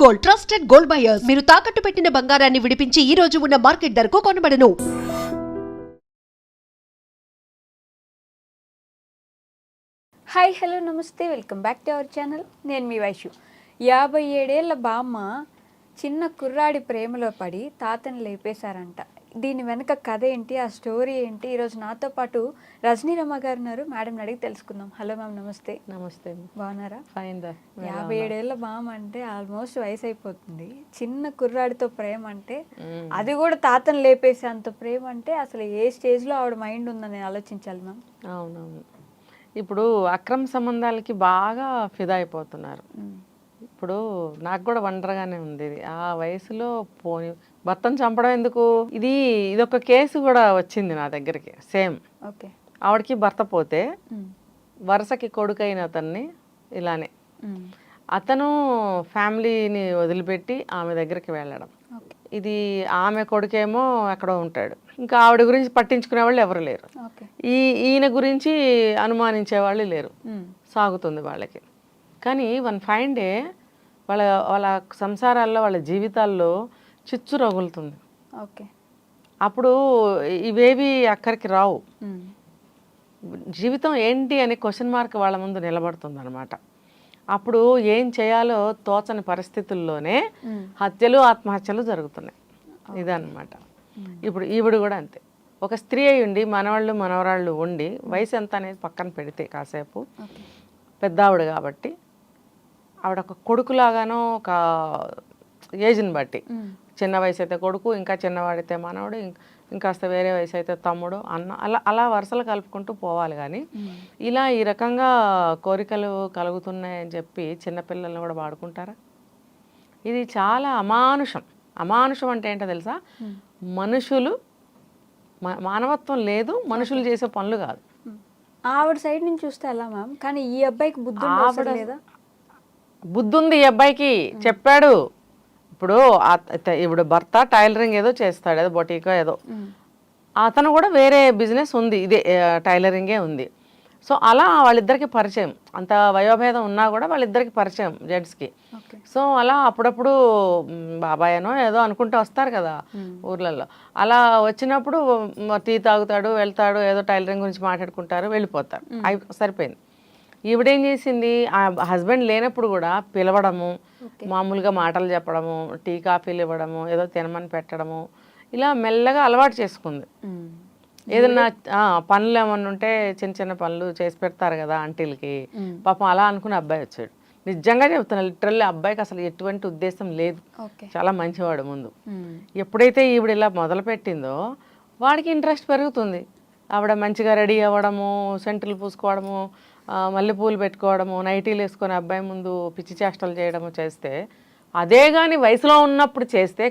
Gold, trusted gold buyers. మీరు తాకట్టు పెట్టిన బంగారాన్ని విడిపించి ఈ రోజు ఉన్న మార్కెట్ ధరకు కొనబడను. హాయ్ హలో నమస్తే, welcome back to our channel. నేను మీ వైషు. 57 ఏళ్ల బామ్మ చిన్న కుర్రాడి ప్రేమలో పడి తాతని లేపేశారంట. దీని వెనక కథ ఏంటి, ఆ స్టోరీ ఏంటి? ఈరోజు నాతో పాటు రజనీ రమ్మ గారు ఉన్నారు. మేడం అడిగి తెలుసుకుందాం. హలో మ్యామ్, నమస్తే. నమస్తే. బాగున్నారా? ఫైన్ రా. 57 ఏళ్ల బామ్మ అంటే ఆల్మోస్ట్ వయసు అయిపోతుంది. చిన్న కుర్రాడితో ప్రేమ అంటే, అది కూడా తాతని లేపేసే అంత ప్రేమ అంటే అసలు ఏ స్టేజ్లో ఆవిడ మైండ్ ఉందని ఆలోచించాలి మ్యామ్. అవునవును. ఇప్పుడు అక్రమ సంబంధాలకి బాగా ఫిదా అయిపోతున్నారు. ఇప్పుడు నాకు కూడా వండర్గానే ఉంది. ఆ వయసులో పోని భర్తను చంపడం ఎందుకు? ఇదొక కేసు కూడా వచ్చింది నా దగ్గరికి. సేమ్. ఓకే. ఆవిడకి భర్త పోతే వరుసకి కొడుకైన అతన్ని ఇలానే అతను ఫ్యామిలీని వదిలిపెట్టి ఆమె దగ్గరికి వెళ్ళడం. ఇది ఆమె కొడుకేమో ఎక్కడో ఉంటాడు. ఇంకా ఆవిడ గురించి పట్టించుకునే వాళ్ళు ఎవరు లేరు. ఈయన గురించి అనుమానించే వాళ్ళు లేరు. సాగుతుంది వాళ్ళకి. కానీ వన్ ఫైన్ డే వాళ్ళ సంసారాల్లో, వాళ్ళ జీవితాల్లో చిచ్చు రగులుతుంది. అప్పుడు ఇవేవి అక్కడికి రావు. జీవితం ఏంటి అనే క్వశ్చన్ మార్క్ వాళ్ళ ముందు నిలబడుతుంది అనమాట. అప్పుడు ఏం చేయాలో తోచని పరిస్థితుల్లోనే హత్యలు, ఆత్మహత్యలు జరుగుతున్నాయి. ఇదన్నమాట. ఇప్పుడు ఈవిడ కూడా అంతే. ఒక స్త్రీ అయి ఉండి మనవాళ్ళు మనవరాళ్ళు ఉండి వయసు ఎంత అనేది పక్కన పెడితే కాసేపు, పెద్ద ఆవిడ కాబట్టి ఆవిడ ఒక కొడుకులాగానో, ఒక ఏజ్ని బట్టి, చిన్న వయసు అయితే కొడుకు, ఇంకా చిన్నవాడైతే మనవడు, ఇంకాస్త వేరే వయసు అయితే తమ్ముడు, అన్న, అలా వరుసలు కలుపుకుంటూ పోవాలి. కానీ ఇలా ఈ రకంగా కోరికలు కలుగుతున్నాయని చెప్పి చిన్నపిల్లల్ని కూడా వాడుకుంటారా? ఇది చాలా అమానుషం. అమానుషం అంటే ఏంటో తెలుసా? మనుషులు, మానవత్వం లేదు, మనుషులు చేసే పనులు కాదు. ఆవిడ సైడ్ నుంచి చూస్తే ఎలా మ్యామ్? కానీ ఈ అబ్బాయికి బుద్ధి ఉంది. ఈ అబ్బాయికి చెప్పాడు. ఇప్పుడు భర్త టైలరింగ్ ఏదో చేస్తాడు, ఏదో బొటీకో ఏదో. అతను కూడా వేరే బిజినెస్ ఉంది, ఇదే టైలరింగే ఉంది. సో అలా వాళ్ళిద్దరికి పరిచయం. అంత వయోభేదం ఉన్నా కూడా వాళ్ళిద్దరికి పరిచయం, జెంట్స్కి. సో అలా అప్పుడప్పుడు బాబాయనో ఏదో అనుకుంటూ వస్తారు కదా ఊర్లలో. అలా వచ్చినప్పుడు టీ తాగుతాడు, వెళ్తాడు, ఏదో టైలరింగ్ గురించి మాట్లాడుకుంటారు, వెళ్ళిపోతారు. సరిపోయింది. ఈవిడేం చేసింది, ఆ హస్బెండ్ లేనప్పుడు కూడా పిలవడము, మామూలుగా మాటలు చెప్పడము, టీ కాఫీలు ఇవ్వడము, ఏదో తినమని పెట్టడము, ఇలా మెల్లగా అలవాటు చేసుకుంది. ఏదన్నా పనులు ఏమన్నా ఉంటే చిన్న చిన్న పనులు చేసి పెడతారు కదా ఆంటీలకి. పాపం అలా అనుకుని అబ్బాయి వచ్చాడు. నిజంగా చెప్తున్నా, లిటరల్లీ అబ్బాయికి అసలు ఎటువంటి ఉద్దేశం లేదు. చాలా మంచివాడు ముందు. ఎప్పుడైతే ఈవిడ ఇలా మొదలుపెట్టిందో వాడికి ఇంట్రెస్ట్ పెరుగుతుంది. ఆవిడ మంచిగా రెడీ అవ్వడము, సెంటులు పూసుకోవడము, మల్లెపూలు పెట్టుకోవడము, నైటీలు వేసుకొని అబ్బాయి ముందు పిచ్చి చేష్టలు చేయడము చేస్తే, అదే కానీ వయసులో ఉన్నప్పుడు చేస్తే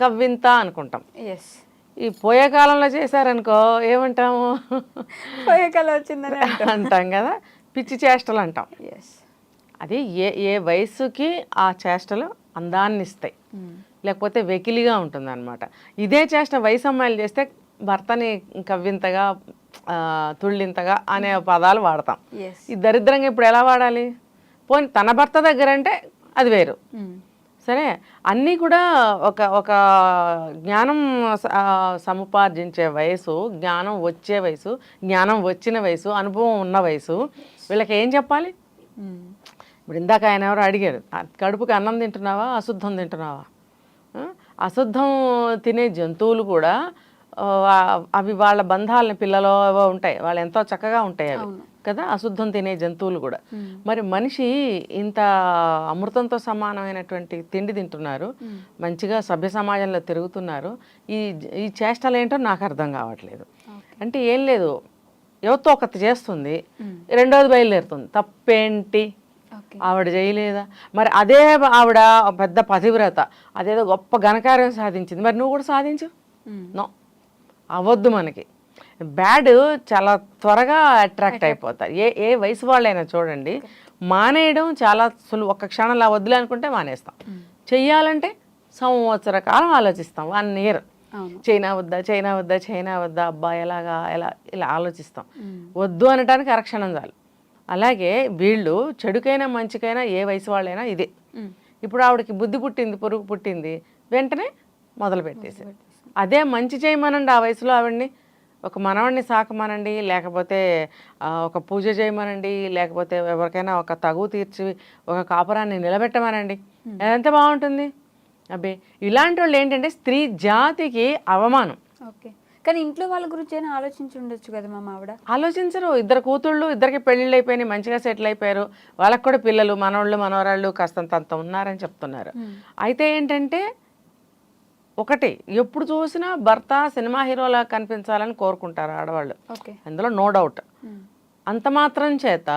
కవ్వింత అనుకుంటాం. ఈ పోయే కాలంలో చేశారనుకో ఏమంటాము? పోయే కాలం వచ్చిందని అంటాం కదా, పిచ్చి చేష్టలు అంటాం. అది ఏ వయసుకి ఆ చేష్టలు అందాన్ని ఇస్తాయి, లేకపోతే వెకిలిగా ఉంటుంది అనమాట. ఇదే చేష్ట వయసు అమ్మాయిలు చేస్తే భర్తని కవ్వింతగా, తుళ్ళింతగా అనే పదాలు వాడతాం. ఈ దరిద్రంగా ఇప్పుడు ఎలా వాడాలి? పోనీ తన భర్త దగ్గర అంటే అది వేరు. సరే, అన్నీ కూడా ఒక జ్ఞానం సముపార్జించే వయసు, జ్ఞానం వచ్చే వయసు, జ్ఞానం వచ్చిన వయసు, అనుభవం ఉన్న వయసు. వీళ్ళకి ఏం చెప్పాలి? ఇప్పుడు ఇందాక ఆయన ఎవరు అడిగారు, కడుపుకి అన్నం తింటున్నావా, అశుద్ధం తింటున్నావా? అశుద్ధం తినే జంతువులు కూడా అవి వాళ్ళ బంధాలని, పిల్లలు ఉంటాయి, వాళ్ళు ఎంతో చక్కగా ఉంటాయి అవి కదా, అశుద్ధం తినే జంతువులు కూడా. మరి మనిషి ఇంత అమృతంతో సమానమైనటువంటి తిండి తింటున్నారు, మంచిగా సభ్య సమాజంలో తిరుగుతున్నారు, ఈ చేష్టలు ఏంటో నాకు అర్థం కావట్లేదు. అంటే ఏం లేదు, ఎవరితో ఒకటి చేస్తుంది, రెండోది బయలుదేరుతుంది, తప్పేంటి? ఆవిడ చేయలేదా? మరి అదే ఆవిడ పెద్ద పతివ్రత, అదేదో గొప్ప ఘనకార్యం సాధించింది, మరి నువ్వు కూడా సాధించు. నో, అవద్దు. మనకి బ్యాడ్ చాలా త్వరగా అట్రాక్ట్ అయిపోతారు. ఏ వయసు వాళ్ళైనా చూడండి, మానేయడం చాలా సులువు. ఒక్క క్షణంలో వద్దులే అనుకుంటే మానేస్తాం. చెయ్యాలంటే సంవత్సర కాలం ఆలోచిస్తాం. 1 year చైనా వద్దా, అబ్బా ఎలాగా, ఇలా ఆలోచిస్తాం. వద్దు అనడానికి అరక్షణం చాలు. అలాగే వీళ్ళు చెడుకైనా మంచికైనా ఏ వయసు వాళ్ళైనా ఇదే. ఇప్పుడు ఆవిడకి బుద్ధి పుట్టింది, పురుగు పుట్టింది, వెంటనే మొదలు పెట్టేసి అదే మంచి చేయమనండి ఆ వయసులో ఆవిడ్ని. ఒక మనవడిని సాకమనండి, లేకపోతే ఒక పూజ చేయమనండి, లేకపోతే ఎవరికైనా ఒక తగువు తీర్చి ఒక కాపురాన్ని నిలబెట్టమనండి, ఎంత బాగుంటుంది. అబ్బే ఇలాంటి వాళ్ళు ఏంటంటే స్త్రీ జాతికి అవమానం. ఓకే, కానీ ఇంట్లో వాళ్ళ గురించి అయినా ఆలోచించి ఉండొచ్చు కదా మా ఆవిడ. ఆలోచించరు. ఇద్దరు కూతుళ్ళు, ఇద్దరికి పెళ్ళిళ్ళు అయిపోయినాయి, మంచిగా సెటిల్ అయిపోయారు, వాళ్ళకి కూడా పిల్లలు, మనవాళ్ళు మనవరాళ్ళు కాస్తంత ఉన్నారని చెప్తున్నారు. అయితే ఏంటంటే ఒకటి, ఎప్పుడు చూసినా భర్త సినిమా హీరోలా కనిపించాలని కోరుకుంటారు ఆడవాళ్ళు, అందులో నో డౌట్. అంత మాత్రం చేత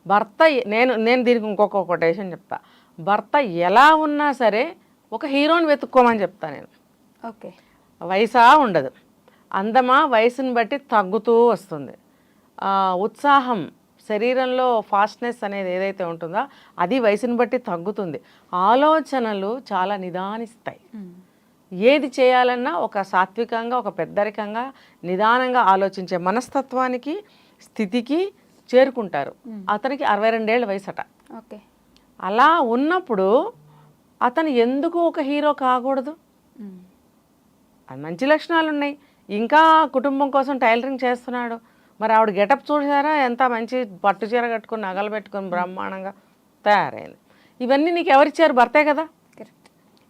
భర్త, నేను దీనికి ఇంకొక కొటేషన్ చెప్తా, భర్త ఎలా ఉన్నా సరే ఒక హీరోని వెతుక్కోమని చెప్తా నేను. ఓకే, వయసా ఉండదు, అందమా వయసుని బట్టి తగ్గుతూ వస్తుంది, ఉత్సాహం శరీరంలో ఫాస్ట్నెస్ అనేది ఏదైతే ఉంటుందో అది వయసుని బట్టి తగ్గుతుంది, ఆలోచనలు చాలా నిదానిస్తాయి. ఏది చేయాలన్నా ఒక సాత్వికంగా, ఒక పెద్దరికంగా, నిదానంగా ఆలోచించే మనస్తత్వానికి, స్థితికి చేరుకుంటారు. అతనికి 62 ఏళ్ళ వయసట. ఓకే, అలా ఉన్నప్పుడు అతను ఎందుకు ఒక హీరో కాకూడదు? అది మంచి లక్షణాలు ఉన్నాయి. ఇంకా కుటుంబం కోసం టైలరింగ్ చేస్తున్నాడు. మరి ఆవిడ గెటప్ చూసారా, ఎంత మంచి పట్టు చీర కట్టుకుని నగలు పెట్టుకుని బ్రహ్మాండంగా తయారైంది. ఇవన్నీ నీకు ఎవరిచ్చారు? భర్తే కదా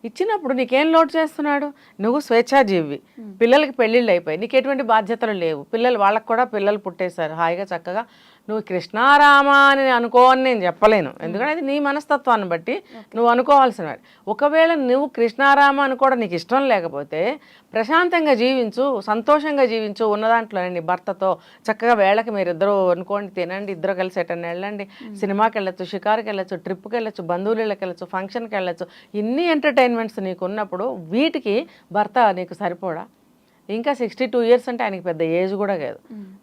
ఇచ్చినప్పుడు. నీకేం లోటు చేస్తున్నాడు? నువ్వు స్వేచ్ఛాజీవి, పిల్లలకి పెళ్ళిళ్ళు అయిపోయి నీకు ఎటువంటి బాధ్యతలు లేవు, పిల్లలు వాళ్ళకు కూడా పిల్లలు పుట్టేశారు హాయిగా చక్కగా. నువ్వు కృష్ణారామ అని అనుకోవని నేను చెప్పలేను, ఎందుకంటే అది నీ మనస్తత్వాన్ని బట్టి నువ్వు అనుకోవాల్సిన వాడు. ఒకవేళ నువ్వు కృష్ణారామ అనుకోవడం నీకు ఇష్టం లేకపోతే ప్రశాంతంగా జీవించు, సంతోషంగా జీవించు, ఉన్న దాంట్లో నీ భర్తతో చక్కగా వేళకి మీరిద్దరూ అనుకోండి, తినండి, ఇద్దరు కలిసి ఎటన్నా వెళ్ళండి, సినిమాకి వెళ్ళొచ్చు, షికారుకి వెళ్ళొచ్చు, ట్రిప్కి వెళ్ళొచ్చు, బంధువులకి వెళ్ళొచ్చు, ఫంక్షన్కి వెళ్ళొచ్చు. ఇన్ని ఎంటర్టైన్మెంట్స్ నీకు ఉన్నప్పుడు వీటికి భర్త నీకు సరిపోడా? ఇంకా 62 ఇయర్స్ అంటే ఆయనకి పెద్ద ఏజ్ కూడా కాదు.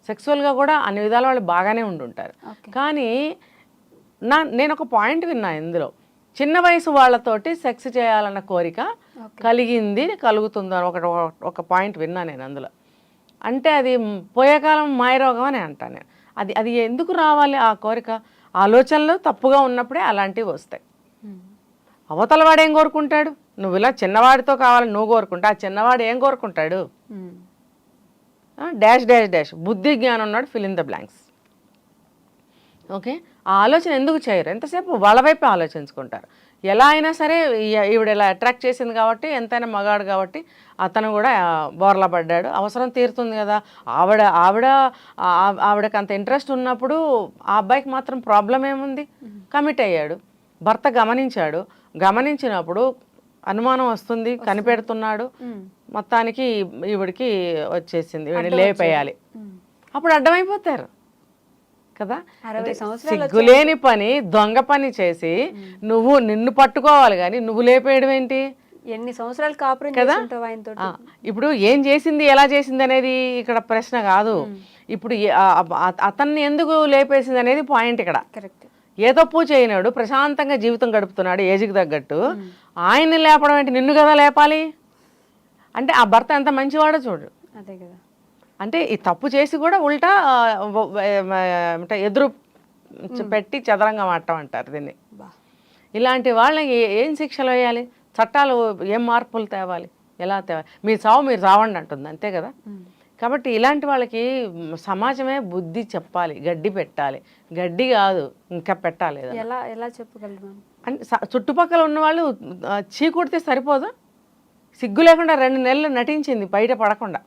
సెక్సువల్గా కూడా అన్ని విధాల వాళ్ళు బాగానే ఉండుంటారు. కానీ నేను ఒక పాయింట్ విన్నా ఇందులో, చిన్న వయసు వాళ్ళతోటి సెక్స్ చేయాలన్న కోరిక కలిగింది, కలుగుతుందో ఒక పాయింట్ విన్నా నేను అందులో. అంటే అది పోయేకాలం మాయరోగం అని అంటాను నేను. అది ఎందుకు రావాలి ఆ కోరిక? ఆలోచనలు తప్పుగా ఉన్నప్పుడే అలాంటివి వస్తాయి. అవతల వాడు ఏం కోరుకుంటాడు? నువ్వు ఇలా చిన్నవాడితో కావాలని నువ్వు కోరుకుంటా, ఆ చిన్నవాడు ఏం కోరుకుంటాడు? డాష్ డాష్ డాష్, బుద్ధి జ్ఞానం ఉన్నాడు, fill in the blanks. Okay, ఆ ఆలోచన ఎందుకు చేయరు? ఎంతసేపు వాళ్ళ వైపే ఆలోచించుకుంటారు. ఎలా అయినా సరే ఈవిడ ఇలా అట్రాక్ట్ చేసింది కాబట్టి, ఎంతైనా మగాడు కాబట్టి అతను కూడా బోర్లా పడ్డాడు, అవసరం తీరుతుంది కదా. ఆవిడకి అంత ఇంట్రెస్ట్ ఉన్నప్పుడు ఆ అబ్బాయికి మాత్రం ప్రాబ్లం ఏముంది? కమిట్ అయ్యాడు, భర్త గమనించాడు, గమనించినప్పుడు అనుమానం వస్తుంది, కనిపెడుతున్నాడు, మొత్తానికి ఈవిడికి వచ్చేసింది, లేపేయాలి. అప్పుడు అడ్డమైపోతారు కదా. సిగ్గులేని పని, దొంగ పని చేసి నిన్ను పట్టుకోవాలి కానీ నువ్వు లేపేయడం ఏంటి? ఎన్ని సంవత్సరాలు కాపురం కదా. ఆయనతో ఇప్పుడు ఏం చేసింది, ఎలా చేసింది అనేది ఇక్కడ ప్రశ్న కాదు. ఇప్పుడు అతన్ని ఎందుకు లేపేసింది అనేది పాయింట్ ఇక్కడ. కరెక్ట్. ఏ తప్పు చేయనాడు, ప్రశాంతంగా జీవితం గడుపుతున్నాడు ఏజ్కి తగ్గట్టు, ఆయన్ని లేపడం ఏంటి? నిన్ను కదా లేపాలి. అంటే ఆ భర్త ఎంత మంచివాడో చూడు. అదే కదా. అంటే ఈ తప్పు చేసి కూడా ఉల్టా ఎదురు పెట్టి చదరంగం ఆడటం అంటారు దీన్ని. ఇలాంటి వాళ్ళకి ఏం శిక్షలు వేయాలి? చట్టాలు ఏం మార్పులు తేవాలి? ఎలా తేవాలి? మీరు చావండి అంటుంది, అంతే కదా. కాబట్టి ఇలాంటి వాళ్ళకి సమాజమే బుద్ధి చెప్పాలి, గడ్డి పెట్టాలి. గడ్డి కాదు, ఇంకా పెట్టాలి. ఎలా చెప్పగలరు? అంటే చుట్టుపక్కల ఉన్నవాళ్ళు చీకుడితే సరిపోదు. సిగ్గు లేకుండా 2 నెలలు నటించింది బయట పడకుండా.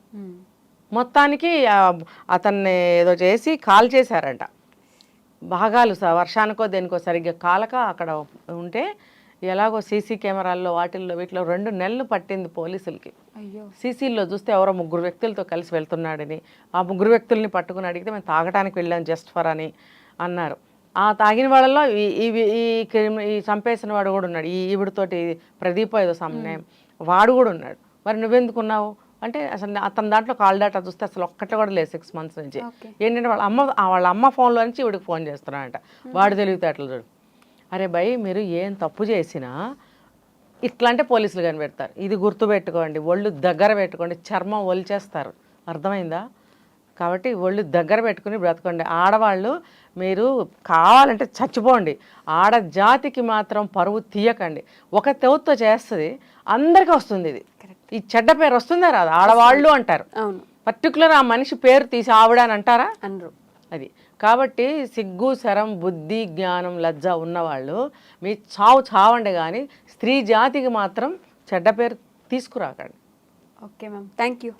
మొత్తానికి అతన్ని ఏదో చేసి కాల్ చేశారంట. భాగాలు వర్షానికో దేనికో సరిగ్గా కాలక అక్కడ ఉంటే ఎలాగో సీసీ కెమెరాల్లో వాటిల్లో వీటిలో 2 నెలలు పట్టింది పోలీసులకి. సీసీల్లో చూస్తే ఎవరో 3 వ్యక్తులతో కలిసి వెళ్తున్నాడని, ఆ 3 వ్యక్తుల్ని పట్టుకుని అడిగితే మేము తాగటానికి వెళ్ళాం జస్ట్ ఫర్ అని అన్నారు. ఆ తాగిన వాళ్ళలో ఈ చంపేసిన వాడు కూడా ఉన్నాడు, ఈవిడితోటి ప్రదీప్ ఏదో సమన్వయం వాడు కూడా ఉన్నాడు. మరి నువ్వెందుకున్నావు అంటే అసలు అతని దాంట్లో కాల్ డేటా చూస్తే అసలు ఒక్కటి కూడా లేదు 6 months నుంచి. ఏంటంటే వాళ్ళ అమ్మ ఫోన్లో నుంచి ఈవిడికి ఫోన్ చేస్తున్నాడంట. వాడు తెలివితేటలు చూడు. అరే భయ్, మీరు ఏం తప్పు చేసినా ఇట్లాంటి పోలీసులు కనిపెడతారు. ఇది గుర్తుపెట్టుకోండి, ఒళ్ళు దగ్గర పెట్టుకోండి, చర్మం ఒలిచేస్తారు, అర్థమైందా? కాబట్టి ఒళ్ళు దగ్గర పెట్టుకుని బ్రతకండి. ఆడవాళ్ళు మీరు కావాలంటే చచ్చిపోండి, ఆడజాతికి మాత్రం పరువు తీయకండి. ఒక తెవుతో చేస్తుంది, అందరికీ వస్తుంది ఇది. ఈ చెడ్డ పేరు వస్తుందా రాదు? ఆడవాళ్ళు అంటారు, అవును, పర్టికులర్ ఆ మనిషి పేరు తీసి ఆవిడ అని అంటారా? అనరు. అది కాబట్టి సిగ్గు, శరం, బుద్ధి, జ్ఞానం, లజ్జ ఉన్నవాళ్ళు మీ చావండి, కానీ స్త్రీ జాతికి మాత్రం చెడ్డ పేరు తీసుకురాకండి. Okay ma'am, thank you.